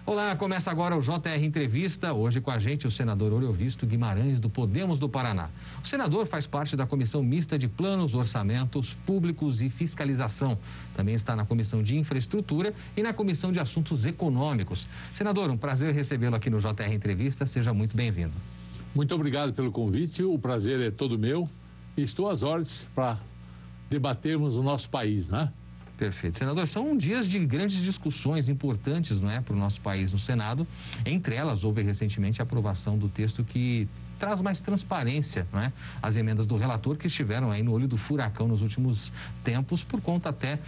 Olá, começa agora o JR Entrevista. Hoje com a gente o senador Oriovisto Guimarães, do Podemos do Paraná. O senador faz parte da Comissão Mista de Planos, Orçamentos Públicos e Fiscalização. Também está na Comissão de Infraestrutura e na Comissão de Assuntos Econômicos. Senador, um prazer recebê-lo aqui no JR Entrevista. Seja muito bem-vindo. Muito obrigado pelo convite. O prazer é todo meu. E estou às ordens para debatermos o nosso país, né? Perfeito. Senador, são dias de grandes discussões importantes, não é, para o nosso país no Senado. Entre elas, houve recentemente a aprovação do texto que traz mais transparência, não é? As emendas do relator que estiveram aí no olho do furacão nos últimos tempos, por conta até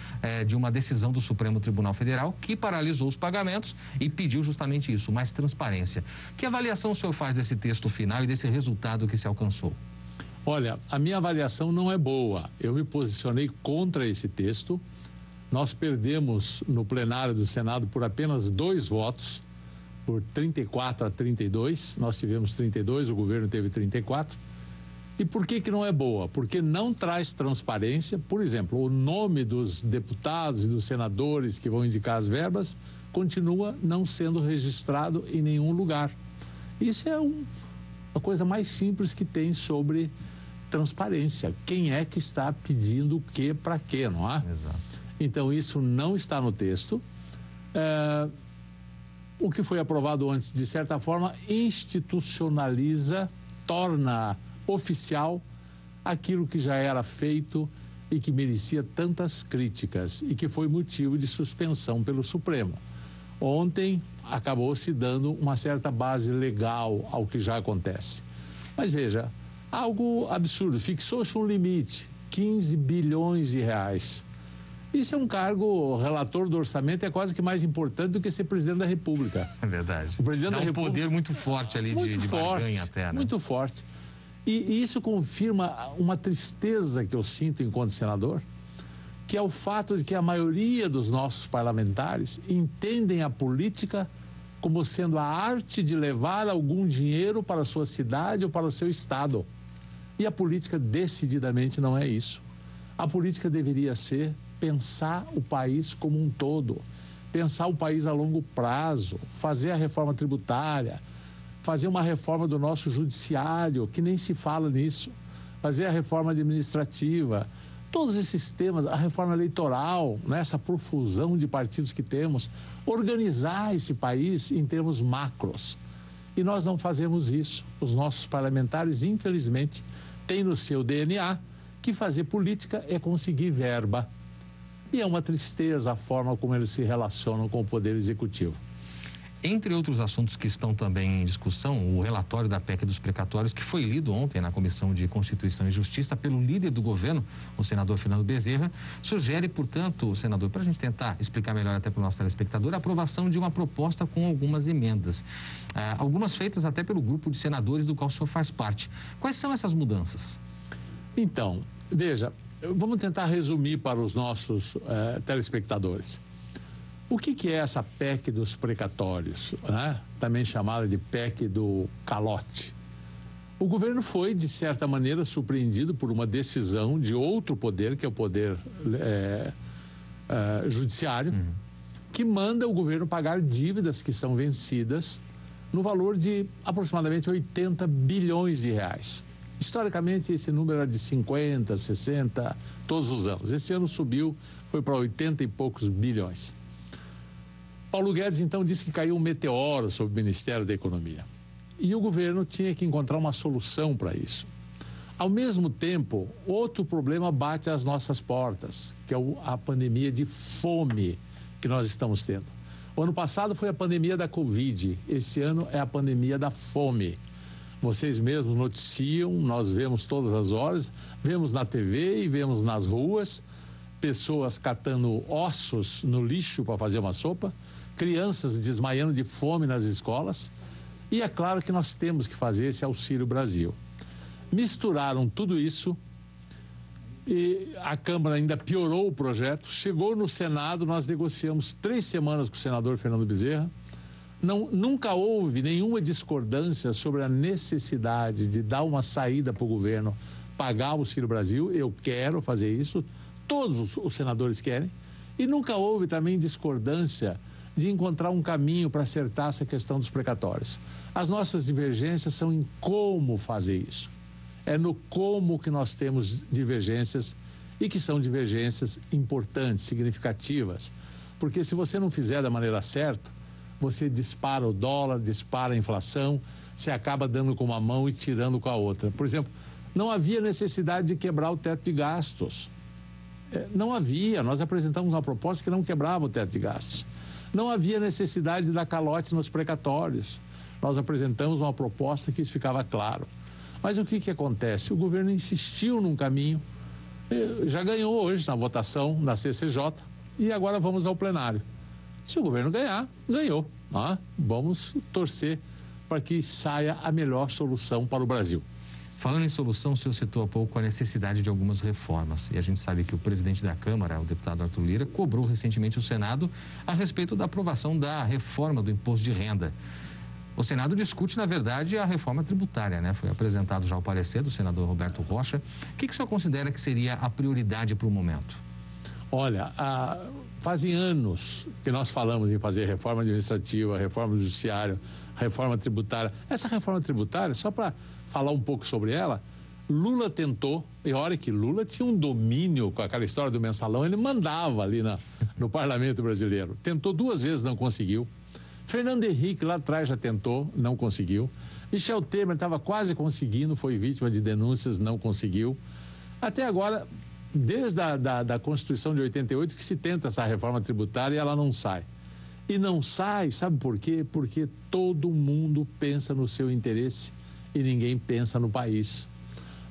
de uma decisão do Supremo Tribunal Federal que paralisou os pagamentos e pediu justamente isso, mais transparência. Que avaliação o senhor faz desse texto final e desse resultado que se alcançou? Olha, a minha avaliação não é boa. Eu me posicionei contra esse texto. Nós perdemos no plenário do Senado por apenas 2 votos, por 34 a 32. Nós tivemos 32, o governo teve 34. E por que não é boa? Porque não traz transparência. Por exemplo, o nome dos deputados e dos senadores que vão indicar as verbas continua não sendo registrado em nenhum lugar. Isso é a coisa mais simples que tem sobre transparência. Quem é que está pedindo o quê para quê, não é? Exato. Então, isso não está no texto. O que foi aprovado antes, de certa forma, institucionaliza, torna oficial aquilo que já era feito e que merecia tantas críticas e que foi motivo de suspensão pelo Supremo. Ontem, acabou se dando uma certa base legal ao que já acontece. Mas veja, algo absurdo, fixou-se um limite, 15 bilhões de reais. Isso é um cargo, o relator do orçamento é quase que mais importante do que ser presidente da República. É verdade. O presidente da República... um poder muito forte ali de barganha até, né? Muito forte. E isso confirma uma tristeza que eu sinto enquanto senador, que é o fato de que a maioria dos nossos parlamentares entendem a política como sendo a arte de levar algum dinheiro para a sua cidade ou para o seu estado. E a política decididamente não é isso. A política deveria ser pensar o país como um todo, pensar o país a longo prazo, fazer a reforma tributária, fazer uma reforma do nosso judiciário, que nem se fala nisso, fazer a reforma administrativa, todos esses temas, a reforma eleitoral, né, essa profusão de partidos que temos, organizar esse país em termos macros. E nós não fazemos isso. Os nossos parlamentares, infelizmente, têm no seu DNA que fazer política é conseguir verba. E é uma tristeza a forma como eles se relacionam com o Poder Executivo. Entre outros assuntos que estão também em discussão, o relatório da PEC dos precatórios, que foi lido ontem na Comissão de Constituição e Justiça pelo líder do governo, o senador Fernando Bezerra, sugere, portanto, senador, para a gente tentar explicar melhor até para o nosso telespectador, a aprovação de uma proposta com algumas emendas, algumas feitas até pelo grupo de senadores do qual o senhor faz parte. Quais são essas mudanças? Então, veja, vamos tentar resumir para os nossos telespectadores. O que é essa PEC dos precatórios, né? Também chamada de PEC do calote? O governo foi, de certa maneira, surpreendido por uma decisão de outro poder, que é o poder judiciário, que manda o governo pagar dívidas que são vencidas no valor de aproximadamente 80 bilhões de reais. Historicamente, esse número era de 50, 60, todos os anos. Esse ano subiu, foi para 80 e poucos bilhões. Paulo Guedes, então, disse que caiu um meteoro sobre o Ministério da Economia. E o governo tinha que encontrar uma solução para isso. Ao mesmo tempo, outro problema bate às nossas portas, que é a pandemia de fome que nós estamos tendo. O ano passado foi a pandemia da Covid, esse ano é a pandemia da fome. Vocês mesmos noticiam, nós vemos todas as horas, vemos na TV e vemos nas ruas, pessoas catando ossos no lixo para fazer uma sopa, crianças desmaiando de fome nas escolas, e é claro que nós temos que fazer esse Auxílio Brasil. Misturaram tudo isso e a Câmara ainda piorou o projeto, chegou no Senado, nós negociamos 3 semanas com o senador Fernando Bezerra. Nunca houve nenhuma discordância sobre a necessidade de dar uma saída para o governo pagar o Auxílio Brasil. Eu quero fazer isso, todos os senadores querem, e nunca houve também discordância de encontrar um caminho para acertar essa questão dos precatórios. As nossas divergências são em como fazer isso. É no como que nós temos divergências e que são divergências importantes, significativas. Porque se você não fizer da maneira certa, você dispara o dólar, dispara a inflação, você acaba dando com uma mão e tirando com a outra. Por exemplo, não havia necessidade de quebrar o teto de gastos. Não havia, nós apresentamos uma proposta que não quebrava o teto de gastos. Não havia necessidade de dar calote nos precatórios. Nós apresentamos uma proposta que isso ficava claro. Mas o que acontece? O governo insistiu num caminho, já ganhou hoje na votação na CCJ e agora vamos ao plenário. Se o governo ganhar, ganhou. Vamos torcer para que saia a melhor solução para o Brasil. Falando em solução, o senhor citou há pouco a necessidade de algumas reformas. E a gente sabe que o presidente da Câmara, o deputado Arthur Lira, cobrou recentemente o Senado a respeito da aprovação da reforma do imposto de renda. O Senado discute, na verdade, a reforma tributária, né? Foi apresentado já o parecer do senador Roberto Rocha. O que o senhor considera que seria a prioridade para o momento? Olha, fazem anos que nós falamos em fazer reforma administrativa, reforma do judiciário, reforma tributária. Essa reforma tributária, só para falar um pouco sobre ela, Lula tentou, e olha que Lula tinha um domínio com aquela história do mensalão, ele mandava ali no parlamento brasileiro. Tentou 2 vezes, não conseguiu. Fernando Henrique lá atrás já tentou, não conseguiu. Michel Temer estava quase conseguindo, foi vítima de denúncias, não conseguiu. Até agora, desde a Constituição de 88 que se tenta essa reforma tributária e ela não sai. E não sai, sabe por quê? Porque todo mundo pensa no seu interesse e ninguém pensa no país.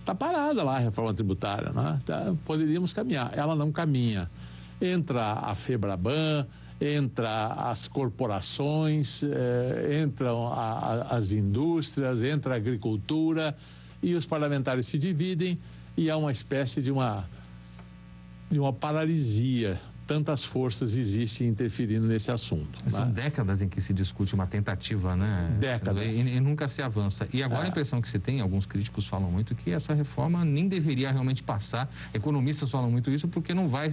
Está parada lá a reforma tributária, né? Poderíamos caminhar, ela não caminha. Entra a FEBRABAN, entra as corporações, entram as indústrias, entra a agricultura e os parlamentares se dividem e há uma espécie de uma paralisia. Tantas forças existem interferindo nesse assunto. São décadas em que se discute uma tentativa, né? Décadas. E nunca se avança. E agora a impressão que se tem, alguns críticos falam muito, que essa reforma nem deveria realmente passar. Economistas falam muito isso porque não vai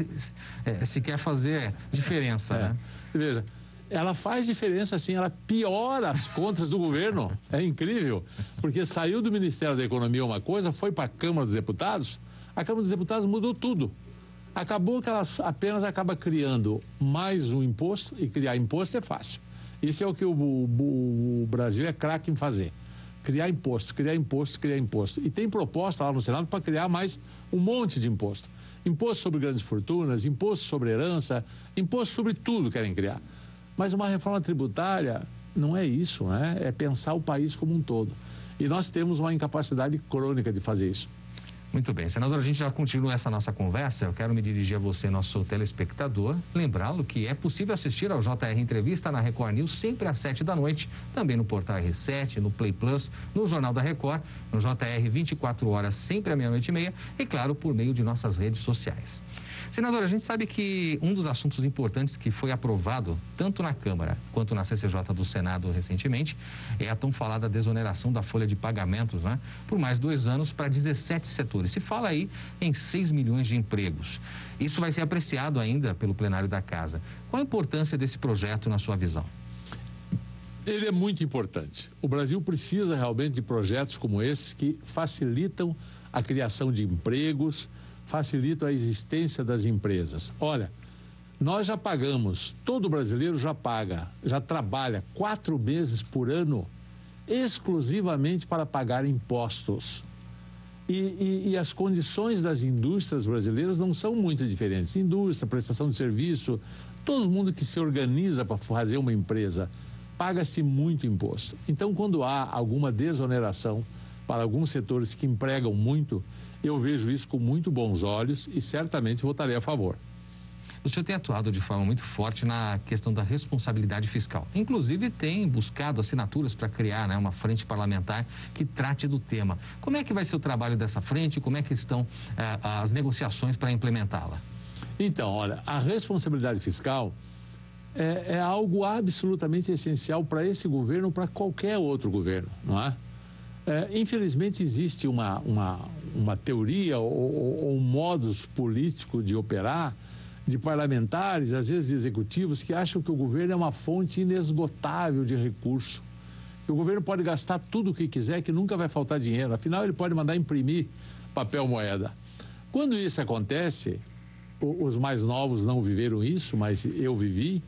sequer fazer diferença, né? Veja, ela faz diferença sim, ela piora as contas do governo. É incrível, porque saiu do Ministério da Economia uma coisa, foi para a Câmara dos Deputados, a Câmara dos Deputados mudou tudo. Acabou que ela apenas acaba criando mais um imposto, e criar imposto é fácil. Isso é o que o Brasil é craque em fazer. Criar imposto, criar imposto, criar imposto. E tem proposta lá no Senado para criar mais um monte de imposto. Imposto sobre grandes fortunas, imposto sobre herança, imposto sobre tudo querem criar. Mas uma reforma tributária não é isso, né? É pensar o país como um todo. E nós temos uma incapacidade crônica de fazer isso. Muito bem, senador, a gente já continua essa nossa conversa. Eu quero me dirigir a você, nosso telespectador, lembrá-lo que é possível assistir ao JR Entrevista na Record News sempre às 7 da noite, também no Portal R7, no Play Plus, no Jornal da Record, no JR 24 horas, sempre à 00:30 e, claro, por meio de nossas redes sociais. Senador, a gente sabe que um dos assuntos importantes que foi aprovado tanto na Câmara quanto na CCJ do Senado recentemente é a tão falada desoneração da folha de pagamentos, né? Por mais 2 anos para 17 setores. Se fala aí em 6 milhões de empregos. Isso vai ser apreciado ainda pelo plenário da Casa. Qual a importância desse projeto na sua visão? Ele é muito importante. O Brasil precisa realmente de projetos como esse que facilitam a criação de empregos, facilitam a existência das empresas. Olha, nós já pagamos, todo brasileiro já paga, já trabalha 4 meses por ano exclusivamente para pagar impostos. E as condições das indústrias brasileiras não são muito diferentes. Indústria, prestação de serviço, todo mundo que se organiza para fazer uma empresa, paga-se muito imposto. Então, quando há alguma desoneração para alguns setores que empregam muito, eu vejo isso com muito bons olhos e certamente votarei a favor. O senhor tem atuado de forma muito forte na questão da responsabilidade fiscal. Inclusive, tem buscado assinaturas para criar, né, uma frente parlamentar que trate do tema. Como é que vai ser o trabalho dessa frente? Como é que estão as negociações para implementá-la? Então, olha, a responsabilidade fiscal é algo absolutamente essencial para esse governo, para qualquer outro governo, não é? Infelizmente, existe uma teoria ou um modus político de operar de parlamentares, às vezes de executivos, que acham que o governo é uma fonte inesgotável de recurso. Que o governo pode gastar tudo o que quiser, que nunca vai faltar dinheiro. Afinal, ele pode mandar imprimir papel moeda. Quando isso acontece, os mais novos não viveram isso, mas eu vivi,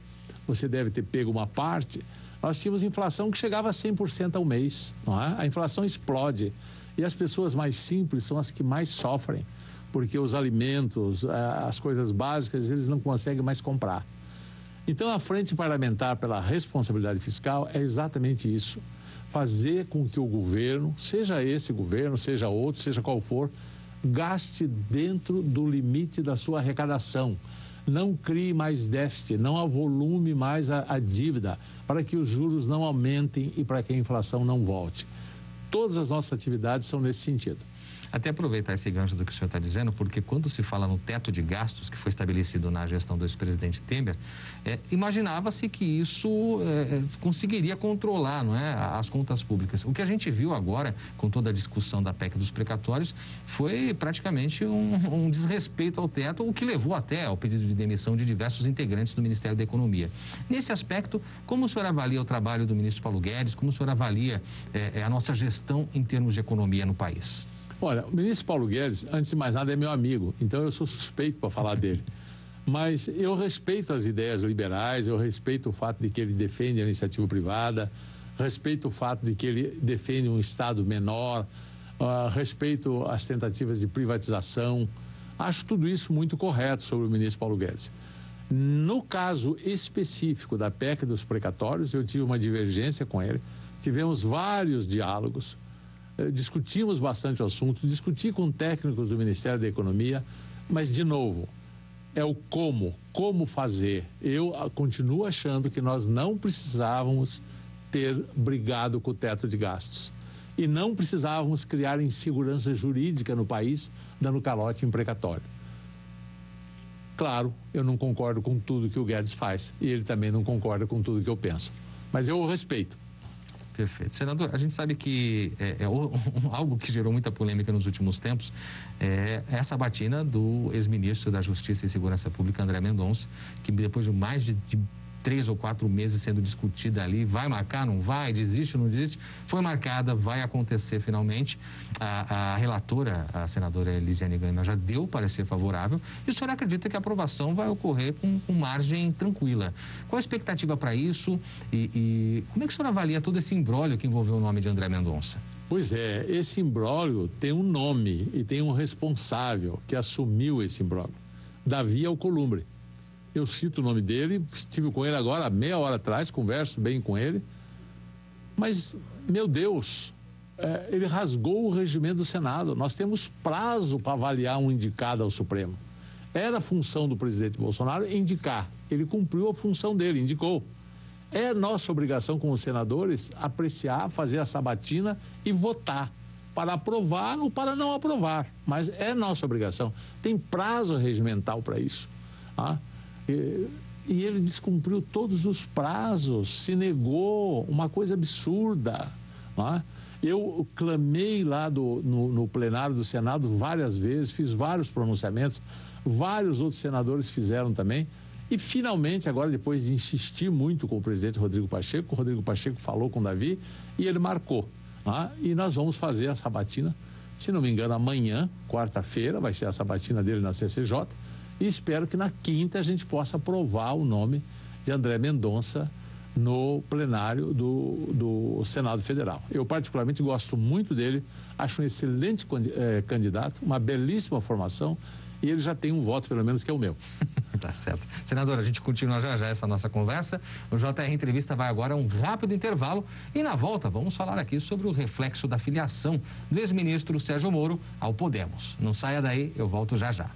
você deve ter pego uma parte, nós tínhamos inflação que chegava a 100% ao mês, não é? A inflação explode e as pessoas mais simples são as que mais sofrem, porque os alimentos, as coisas básicas, eles não conseguem mais comprar. Então, a Frente Parlamentar pela Responsabilidade Fiscal é exatamente isso, fazer com que o governo, seja esse governo, seja outro, seja qual for, gaste dentro do limite da sua arrecadação. Não crie mais déficit, não avolume mais a dívida, para que os juros não aumentem e para que a inflação não volte. Todas as nossas atividades são nesse sentido. Até aproveitar esse gancho do que o senhor está dizendo, porque quando se fala no teto de gastos que foi estabelecido na gestão do ex-presidente Temer, imaginava-se que isso conseguiria controlar, não é, as contas públicas. O que a gente viu agora, com toda a discussão da PEC dos precatórios, foi praticamente um desrespeito ao teto, o que levou até ao pedido de demissão de diversos integrantes do Ministério da Economia. Nesse aspecto, como o senhor avalia o trabalho do ministro Paulo Guedes, como o senhor avalia a nossa gestão em termos de economia no país? Olha, o ministro Paulo Guedes, antes de mais nada, é meu amigo, então eu sou suspeito para falar dele. Mas eu respeito as ideias liberais, eu respeito o fato de que ele defende a iniciativa privada, respeito o fato de que ele defende um Estado menor, respeito as tentativas de privatização. Acho tudo isso muito correto sobre o ministro Paulo Guedes. No caso específico da PEC dos precatórios, eu tive uma divergência com ele, tivemos vários diálogos, discutimos bastante o assunto, discuti com técnicos do Ministério da Economia, mas, de novo, é o como fazer. Eu continuo achando que nós não precisávamos ter brigado com o teto de gastos e não precisávamos criar insegurança jurídica no país, dando calote em precatório. Claro, eu não concordo com tudo que o Guedes faz e ele também não concorda com tudo que eu penso, mas eu o respeito. Perfeito. Senador, a gente sabe que algo que gerou muita polêmica nos últimos tempos é essa batina do ex-ministro da Justiça e Segurança Pública, André Mendonça, que depois de mais de 3 ou 4 meses sendo discutida ali, vai marcar, não vai, desiste ou não desiste, foi marcada, vai acontecer finalmente. A relatora, a senadora Elisiane Gama, já deu o parecer favorável e o senhor acredita que a aprovação vai ocorrer com margem tranquila. Qual a expectativa para isso e como é que o senhor avalia todo esse imbróglio que envolveu o nome de André Mendonça? Pois é, esse imbróglio tem um nome e tem um responsável que assumiu esse imbróglio, Davi Alcolumbre. Eu cito o nome dele, estive com ele agora, meia hora atrás, converso bem com ele. Mas, meu Deus, ele rasgou o regimento do Senado. Nós temos prazo para avaliar um indicado ao Supremo. Era função do presidente Bolsonaro indicar. Ele cumpriu a função dele, indicou. É nossa obrigação como senadores apreciar, fazer a sabatina e votar para aprovar ou para não aprovar. Mas é nossa obrigação. Tem prazo regimental para isso. E ele descumpriu todos os prazos, se negou, uma coisa absurda. Eu clamei lá no plenário do Senado várias vezes, fiz vários pronunciamentos, vários outros senadores fizeram também. E finalmente, agora, depois de insistir muito com o presidente Rodrigo Pacheco, o Rodrigo Pacheco falou com o Davi e ele marcou. E nós vamos fazer a sabatina, se não me engano, amanhã, quarta-feira, vai ser a sabatina dele na CCJ. E espero que na quinta a gente possa aprovar o nome de André Mendonça no plenário do Senado Federal. Eu particularmente gosto muito dele, acho um excelente candidato, uma belíssima formação e ele já tem um voto, pelo menos, que é o meu. Tá certo. Senador, a gente continua já essa nossa conversa. O JR Entrevista vai agora a um rápido intervalo e na volta vamos falar aqui sobre o reflexo da filiação do ex-ministro Sérgio Moro ao Podemos. Não saia daí, eu volto já já.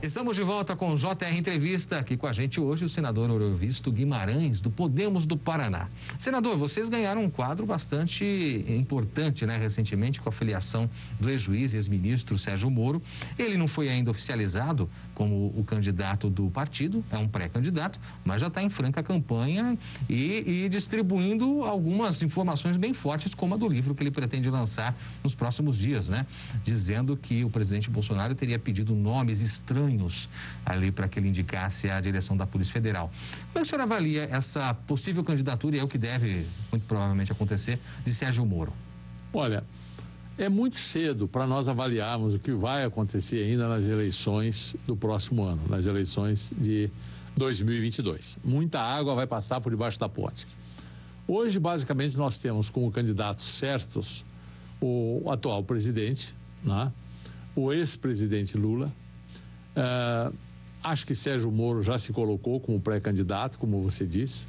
Estamos de volta com o JR Entrevista. Aqui com a gente hoje o senador Eurovisto Guimarães, do Podemos do Paraná. Senador, vocês ganharam um quadro bastante importante, né, recentemente, com a filiação do ex-juiz e ex-ministro Sérgio Moro. Ele não foi ainda oficializado como o candidato do partido, é um pré-candidato, mas já está em franca campanha e distribuindo algumas informações bem fortes, como a do livro que ele pretende lançar nos próximos dias, né? Dizendo que o presidente Bolsonaro teria pedido nomes estranhos ali para que ele indicasse a direção da Polícia Federal. Como é que o senhor avalia essa possível candidatura, e é o que deve muito provavelmente acontecer, de Sérgio Moro? Olha, é muito cedo para nós avaliarmos o que vai acontecer ainda nas eleições do próximo ano, nas eleições de 2022. Muita água vai passar por debaixo da ponte. Hoje, basicamente, nós temos como candidatos certos o atual presidente, né? O ex-presidente Lula. Acho que Sérgio Moro já se colocou como pré-candidato, como você disse.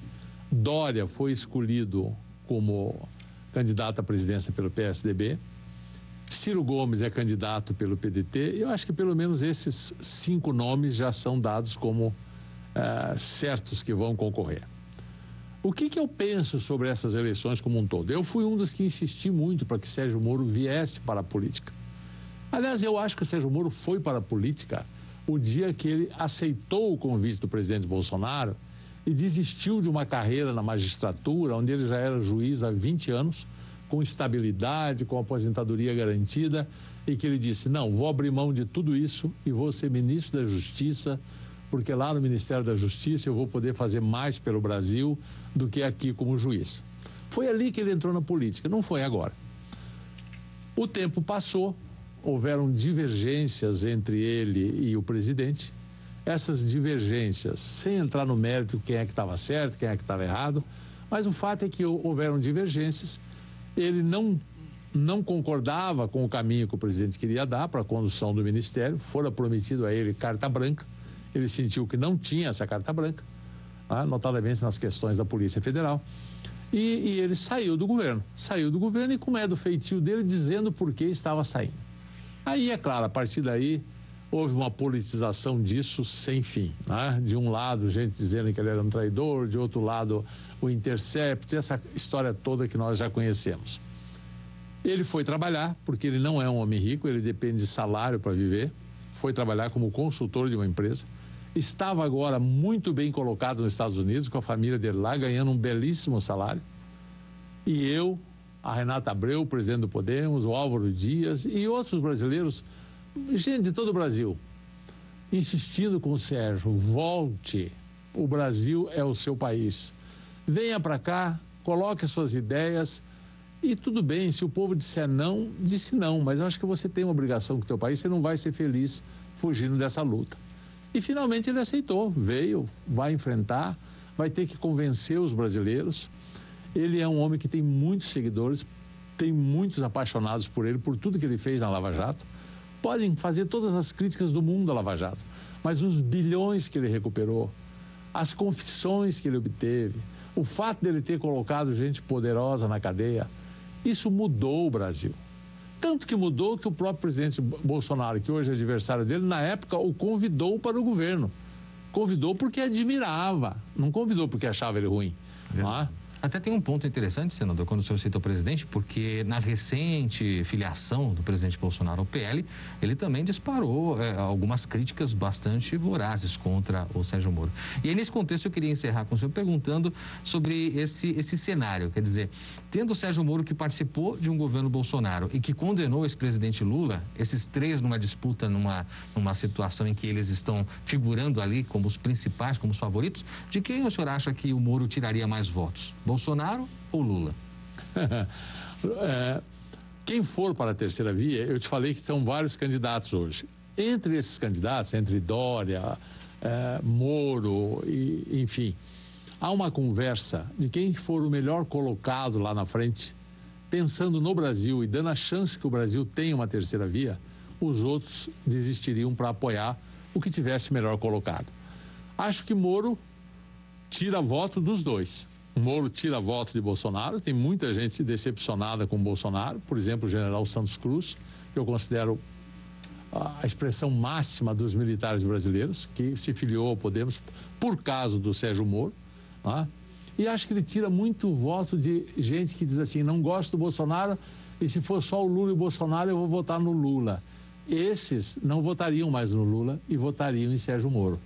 Dória foi escolhido como candidato à presidência pelo PSDB. Ciro Gomes é candidato pelo PDT. Eu acho que pelo menos esses 5 nomes já são dados como certos que vão concorrer. O que eu penso sobre essas eleições como um todo? Eu fui um dos que insisti muito para que Sérgio Moro viesse para a política. Aliás, eu acho que o Sérgio Moro foi para a política o dia que ele aceitou o convite do presidente Bolsonaro e desistiu de uma carreira na magistratura, onde ele já era juiz há 20 anos, com estabilidade, com aposentadoria garantida, e que ele disse, não, vou abrir mão de tudo isso e vou ser ministro da Justiça, porque lá no Ministério da Justiça eu vou poder fazer mais pelo Brasil do que aqui como juiz. Foi ali que ele entrou na política, não foi agora. O tempo passou, houveram divergências entre ele e o presidente. Essas divergências, sem entrar no mérito quem é que estava certo, quem é que estava errado, mas o fato é que houveram divergências. Ele não concordava com o caminho que o presidente queria dar para a condução do ministério. Fora prometido a ele carta branca. Ele sentiu que não tinha essa carta branca, notadamente nas questões da Polícia Federal. E ele saiu do governo. Saiu do governo e, como é do feitio dele, dizendo por que estava saindo. Aí, é claro, a partir daí, houve uma politização disso sem fim, né? De um lado, gente dizendo que ele era um traidor, de outro lado, o Intercept, essa história toda que nós já conhecemos. Ele foi trabalhar, porque ele não é um homem rico, ele depende de salário para viver, foi trabalhar como consultor de uma empresa, estava agora muito bem colocado nos Estados Unidos, com a família dele lá, ganhando um belíssimo salário, e eu, a Renata Abreu, o presidente do Podemos, o Álvaro Dias e outros brasileiros, gente de todo o Brasil, insistindo com o Sérgio, volte, o Brasil é o seu país. Venha para cá, coloque as suas ideias e tudo bem, se o povo disser não, disse não, mas eu acho que você tem uma obrigação com o teu país, você não vai ser feliz fugindo dessa luta. E finalmente ele aceitou, veio, vai enfrentar, vai ter que convencer os brasileiros. Ele é um homem que tem muitos seguidores, tem muitos apaixonados por ele, por tudo que ele fez na Lava Jato. Podem fazer todas as críticas do mundo da Lava Jato, mas os bilhões que ele recuperou, as confissões que ele obteve, o fato dele ter colocado gente poderosa na cadeia, isso mudou o Brasil. Tanto que mudou que o próprio presidente Bolsonaro, que hoje é adversário dele, na época o convidou para o governo. Convidou porque admirava, não convidou porque achava ele ruim. Não é? Até tem um ponto interessante, senador, quando o senhor cita o presidente, porque na recente filiação do presidente Bolsonaro ao PL, ele também disparou algumas críticas bastante vorazes contra o Sérgio Moro. E aí, nesse contexto, eu queria encerrar com o senhor perguntando sobre esse cenário. Quer dizer, tendo o Sérgio Moro que participou de um governo Bolsonaro e que condenou o ex-presidente Lula, esses três numa disputa, numa situação em que eles estão figurando ali como os principais, como os favoritos, de quem o senhor acha que o Moro tiraria mais votos? Bolsonaro ou Lula? Quem for para a terceira via, eu te falei que são vários candidatos hoje. Entre esses candidatos, entre Dória, Moro, enfim, há uma conversa de quem for o melhor colocado lá na frente, pensando no Brasil e dando a chance que o Brasil tenha uma terceira via, os outros desistiriam para apoiar o que tivesse melhor colocado. Acho que Moro tira voto dos dois. O Moro tira voto de Bolsonaro, tem muita gente decepcionada com Bolsonaro, por exemplo, o general Santos Cruz, que eu considero a expressão máxima dos militares brasileiros, que se filiou ao Podemos por causa do Sérgio Moro, né? E acho que ele tira muito voto de gente que diz assim, não gosto do Bolsonaro e se for só o Lula e o Bolsonaro eu vou votar no Lula. Esses não votariam mais no Lula e votariam em Sérgio Moro.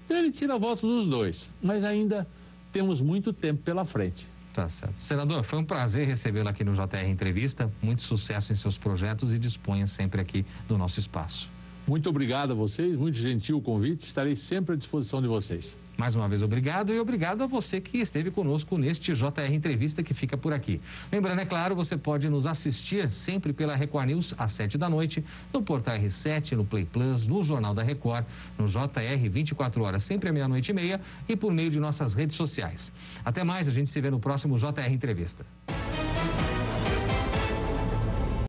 Então ele tira voto dos dois, mas ainda temos muito tempo pela frente. Tá certo. Senador, foi um prazer recebê-lo aqui no JR Entrevista. Muito sucesso em seus projetos e disponha sempre aqui do nosso espaço. Muito obrigado a vocês, muito gentil o convite, estarei sempre à disposição de vocês. Mais uma vez, obrigado e obrigado a você que esteve conosco neste JR Entrevista que fica por aqui. Lembrando, é claro, você pode nos assistir sempre pela Record News às 7 da noite, no Portal R7, no Play Plus, no Jornal da Record, no JR 24 horas, sempre à 00:30 e por meio de nossas redes sociais. Até mais, a gente se vê no próximo JR Entrevista.